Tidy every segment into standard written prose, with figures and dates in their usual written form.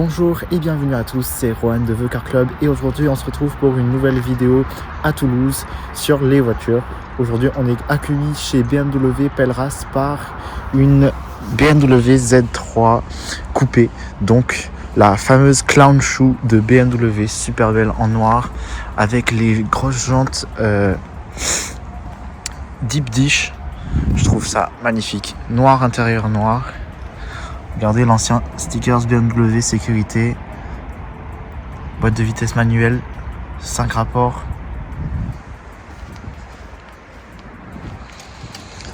Bonjour et bienvenue à tous, c'est Rohan de The Car Club et aujourd'hui on se retrouve pour une nouvelle vidéo à Toulouse sur les voitures. Aujourd'hui on est accueilli chez BMW Pelleras par une BMW Z3 coupée, donc la fameuse clown shoe de BMW, super belle en noir avec les grosses jantes deep dish. Je trouve ça magnifique, noir intérieur noir. Regardez l'ancien stickers BMW sécurité, boîte de vitesse manuelle, 5 rapports.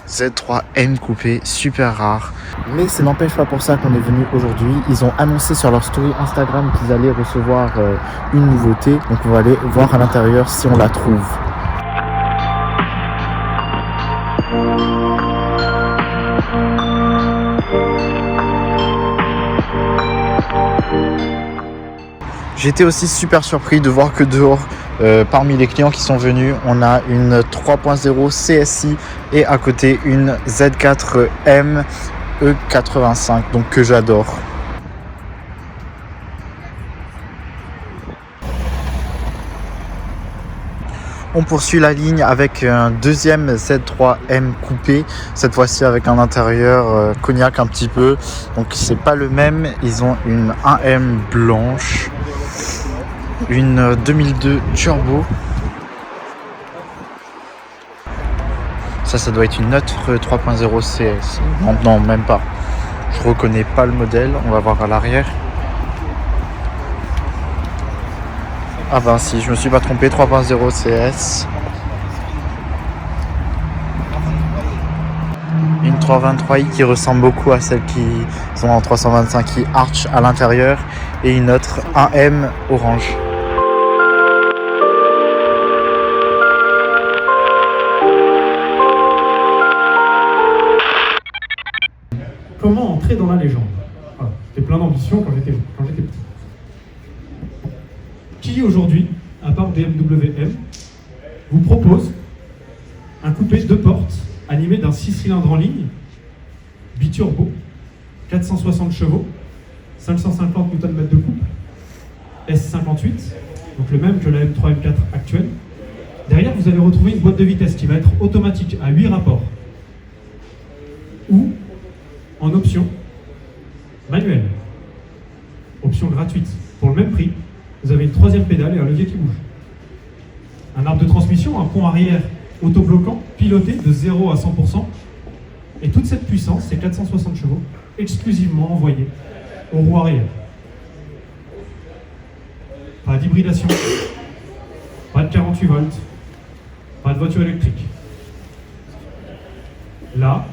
Z3M coupé, super rare. Mais ça n'empêche pas pour ça qu'on est venu aujourd'hui. Ils ont annoncé sur leur story Instagram qu'ils allaient recevoir une nouveauté. Donc on va aller voir à l'intérieur si on la trouve. J'étais aussi super surpris de voir que dehors, parmi les clients qui sont venus, on a une 3.0 CSI et à côté une Z4M E85, donc que j'adore. On poursuit la ligne avec un deuxième Z3M coupé, cette fois-ci avec un intérieur cognac un petit peu, donc c'est pas le même. Ils ont une 1M blanche, une 2002 turbo, ça doit être une autre 3.0 CS, non même pas, je reconnais pas le modèle, on va voir à l'arrière. Ah ben si, je me suis pas trompé, 3.0 CS. Une 323i qui ressemble beaucoup à celle qui sont en 325i Arch à l'intérieur et une autre 1M orange. Comment entrer dans la légende? Voilà. J'étais plein d'ambition quand j'étais petit. Qui aujourd'hui, à part BMW M, vous propose un coupé 2 portes animé d'un 6 cylindres en ligne, biturbo, 460 chevaux, 550 Nm de couple, S58, donc le même que la M3 M4 actuelle. Derrière, vous allez retrouver une boîte de vitesse qui va être automatique à 8 rapports ou en option manuelle, option gratuite. Pour le même prix, vous avez une 3e pédale et un levier qui bouge. Un arbre de transmission, un pont arrière autobloquant, piloté de 0 à 100%. Et toute cette puissance, ces 460 chevaux, exclusivement envoyés aux roues arrière. Pas d'hybridation, pas de 48 volts, pas de voiture électrique. Là,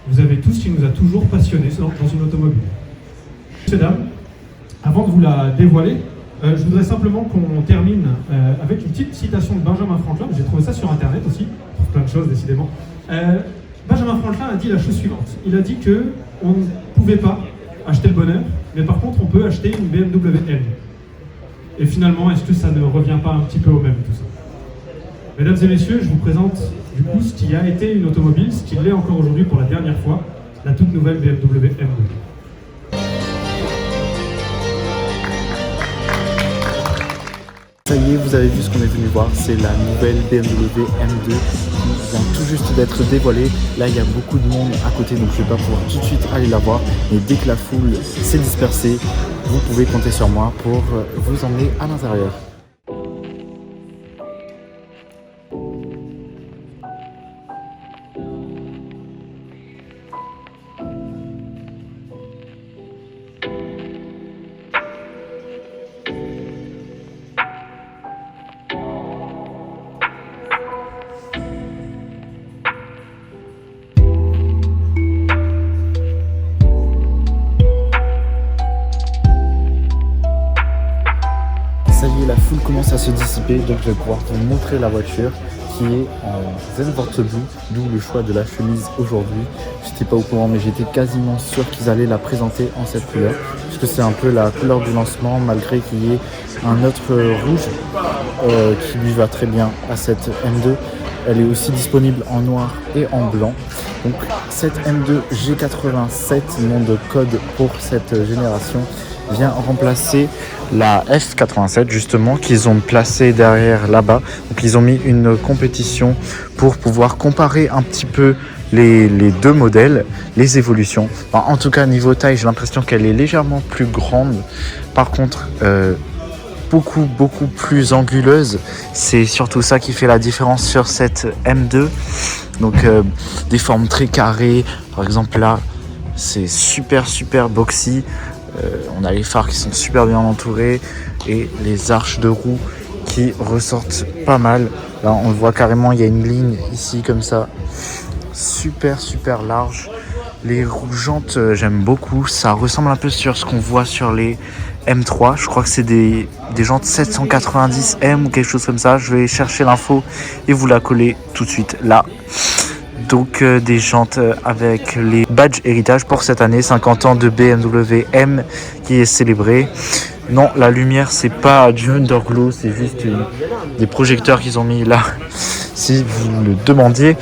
vous avez tout ce qui nous a toujours passionnés dans une automobile. Messieurs, dames, avant de vous la dévoiler, je voudrais simplement qu'on termine avec une petite citation de Benjamin Franklin. J'ai trouvé ça sur internet aussi, pour plein de choses décidément. Benjamin Franklin a dit la chose suivante. Il a dit qu'on ne pouvait pas acheter le bonheur, mais par contre on peut acheter une BMW M. Et finalement, est-ce que ça ne revient pas un petit peu au même tout ça? Mesdames et messieurs, je vous présente du coup ce qui a été une automobile, ce qui l'est encore aujourd'hui pour la dernière fois, la toute nouvelle BMW M2. Ça y est, vous avez vu ce qu'on est venu voir, c'est la nouvelle BMW M2 qui vient tout juste d'être dévoilée. Là, il y a beaucoup de monde à côté, donc je ne vais pas pouvoir tout de suite aller la voir. Mais dès que la foule s'est dispersée, vous pouvez compter sur moi pour vous emmener à l'intérieur. Ça y est, la foule commence à se dissiper, donc je vais pouvoir te montrer la voiture qui est en Z-Force Blue, d'où le choix de la chemise aujourd'hui. J'étais pas au courant, mais j'étais quasiment sûr qu'ils allaient la présenter en cette couleur, puisque c'est un peu la couleur du lancement, malgré qu'il y ait un autre rouge qui lui va très bien à cette M2. Elle est aussi disponible en noir et en blanc. Donc cette M2 G87, nom de code pour cette génération, vient remplacer la F87 justement qu'ils ont placée derrière là-bas. Donc ils ont mis une compétition pour pouvoir comparer un petit peu les deux modèles, les évolutions. Enfin, en tout cas niveau taille, j'ai l'impression qu'elle est légèrement plus grande. Par contre, beaucoup plus anguleuse. C'est surtout ça qui fait la différence sur cette M2. Donc des formes très carrées. Par exemple là, c'est super boxy. On a les phares qui sont super bien entourés et les arches de roue qui ressortent pas mal. Là on le voit carrément, il y a une ligne ici comme ça, super large. Les roues jantes, j'aime beaucoup, ça ressemble un peu sur ce qu'on voit sur les M3. Je crois que c'est des jantes 790M ou quelque chose comme ça. Je vais chercher l'info et vous la coller tout de suite là. Donc des jantes avec les badges héritage pour cette année, 50 ans de BMW M qui est célébré. Non, la lumière c'est pas du underglow, c'est juste des projecteurs qu'ils ont mis là. Si vous le demandiez,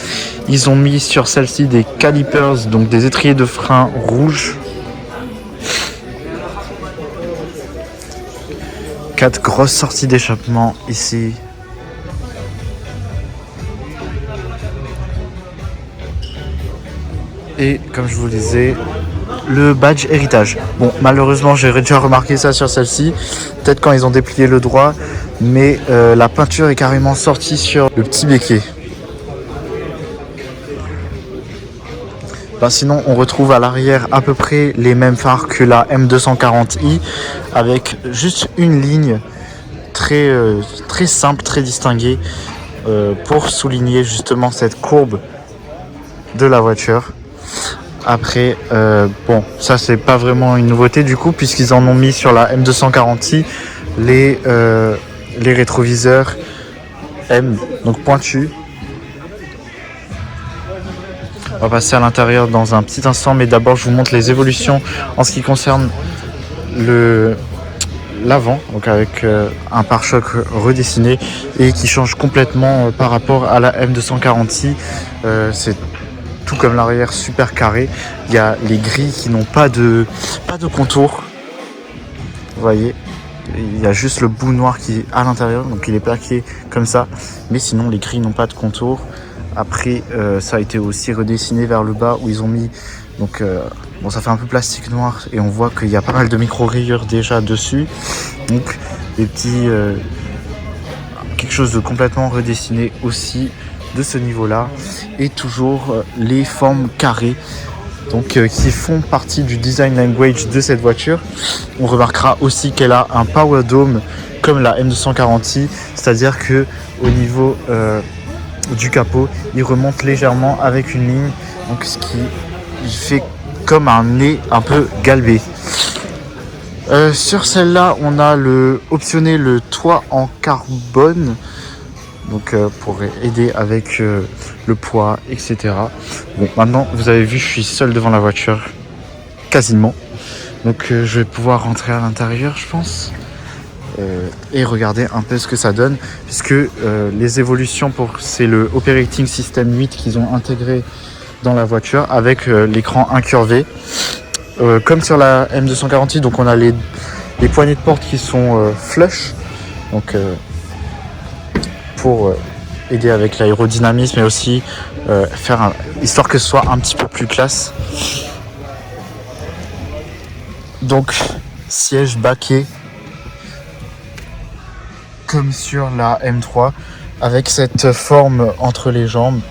ils ont mis sur celle-ci des calipers, donc des étriers de frein rouges. 4 grosses sorties d'échappement ici. Et comme je vous le disais, le badge héritage. Bon, malheureusement, j'ai déjà remarqué ça sur celle-ci. Peut-être quand ils ont déplié le droit, mais la peinture est carrément sortie sur le petit béquet. Sinon, on retrouve à l'arrière à peu près les mêmes phares que la M240i, avec juste une ligne très simple, très distinguée, pour souligner justement cette courbe de la voiture. Après, bon, ça c'est pas vraiment une nouveauté du coup, puisqu'ils en ont mis sur la M240i les rétroviseurs M, donc pointus. On va passer à l'intérieur dans un petit instant, mais d'abord je vous montre les évolutions en ce qui concerne l'avant, donc avec un pare-choc redessiné et qui change complètement par rapport à la M240i. C'est tout comme l'arrière, super carré. Il y a les grilles qui n'ont pas de contour. Vous voyez, il y a juste le bout noir qui est à l'intérieur, donc il est plaqué comme ça. Mais sinon, les grilles n'ont pas de contour. Après, ça a été aussi redessiné vers le bas où ils ont mis. Donc, bon, ça fait un peu plastique noir et on voit qu'il y a pas mal de micro-rayures déjà dessus. Donc, des petits. Quelque chose de complètement redessiné aussi de ce niveau-là, et toujours les formes carrées, donc qui font partie du design language de cette voiture. On remarquera aussi qu'elle a un power dome comme la M240i, c'est-à-dire que au niveau du capot, il remonte légèrement avec une ligne, donc ce qui fait comme un nez un peu galbé. Sur celle-là, on a optionné le toit en carbone. Donc pour aider avec le poids, etc. Bon, maintenant, vous avez vu, je suis seul devant la voiture, quasiment. Donc je vais pouvoir rentrer à l'intérieur, je pense, et regarder un peu ce que ça donne. Puisque les évolutions, c'est le Operating System 8 qu'ils ont intégré dans la voiture avec l'écran incurvé. Comme sur la M240i, donc on a les poignées de porte qui sont flush. Donc pour aider avec l'aérodynamisme et aussi histoire que ce soit un petit peu plus classe. Donc siège baquet comme sur la M3 avec cette forme entre les jambes.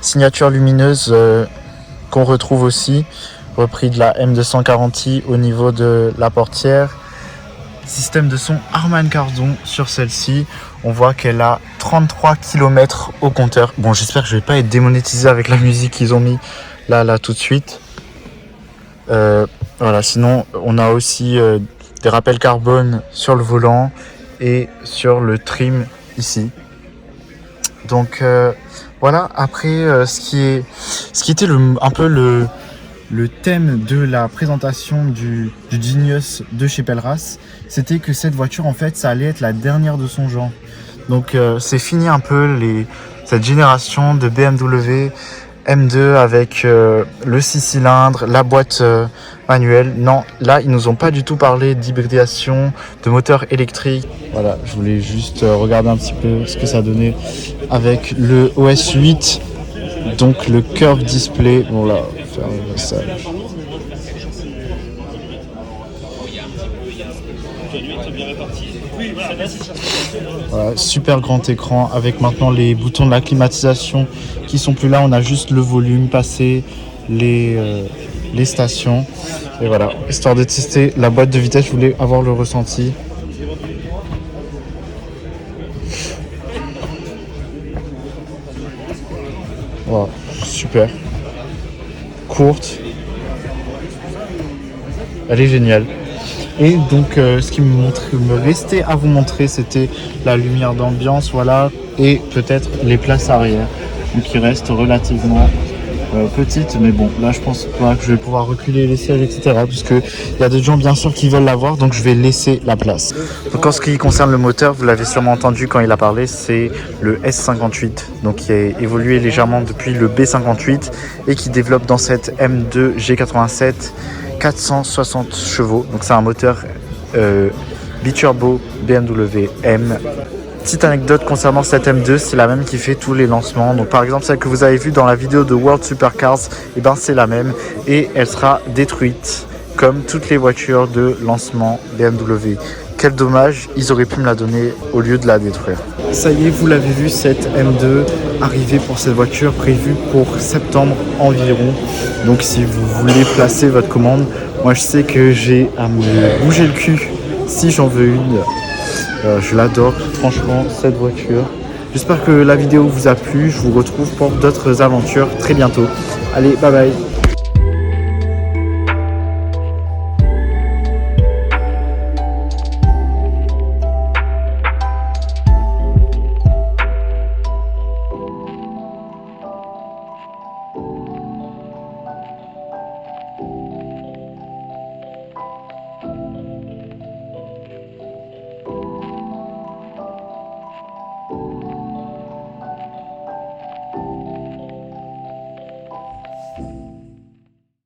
Signature lumineuse qu'on retrouve aussi, repris de la M240i au niveau de la portière. Système de son Harman Kardon sur celle-ci. On voit qu'elle a 33 km au compteur. Bon, j'espère que je vais pas être démonétisé avec la musique qu'ils ont mis là tout de suite. Voilà, sinon on a aussi des rappels carbone sur le volant et sur le trim ici. Donc voilà, après ce qui était un peu le thème de la présentation du Genius de chez Pelras, c'était que cette voiture, en fait, ça allait être la dernière de son genre. Donc c'est fini un peu cette génération de BMW M2 avec le 6 cylindres, la boîte manuelle. Non, là ils nous ont pas du tout parlé d'hybridation, de moteur électrique. Voilà, je voulais juste regarder un petit peu ce que ça donnait avec le OS 8, donc le curve display. Bon là, on va faire un message. Voilà, super grand écran avec maintenant les boutons de la climatisation qui sont plus là. On a juste le volume, passer les stations. Et voilà, histoire de tester la boîte de vitesse, je voulais avoir le ressenti. Voilà, super. Courte. Elle est géniale. Et donc ce qui me restait à vous montrer, c'était la lumière d'ambiance, voilà, et peut-être les places arrière, donc qui restent relativement petites, mais bon, là je pense pas que je vais pouvoir reculer les sièges, etc., puisque il y a des gens bien sûr qui veulent l'avoir, donc je vais laisser la place. Donc en ce qui concerne le moteur, vous l'avez sûrement entendu quand il a parlé, c'est le S58, donc qui a évolué légèrement depuis le B58 et qui développe dans cette M2 G87 460 chevaux, donc c'est un moteur biturbo BMW M. Petite anecdote concernant cette M2, c'est la même qui fait tous les lancements. Donc par exemple celle que vous avez vue dans la vidéo de World Supercars, et ben c'est la même et elle sera détruite comme toutes les voitures de lancement BMW. Quel dommage, ils auraient pu me la donner au lieu de la détruire. Ça y est, vous l'avez vu, cette M2 arrivée pour cette voiture prévue pour septembre environ. Donc si vous voulez placer votre commande, moi je sais que j'ai à me bouger le cul si j'en veux une. Je l'adore, franchement, cette voiture. J'espère que la vidéo vous a plu. Je vous retrouve pour d'autres aventures très bientôt. Allez, bye bye.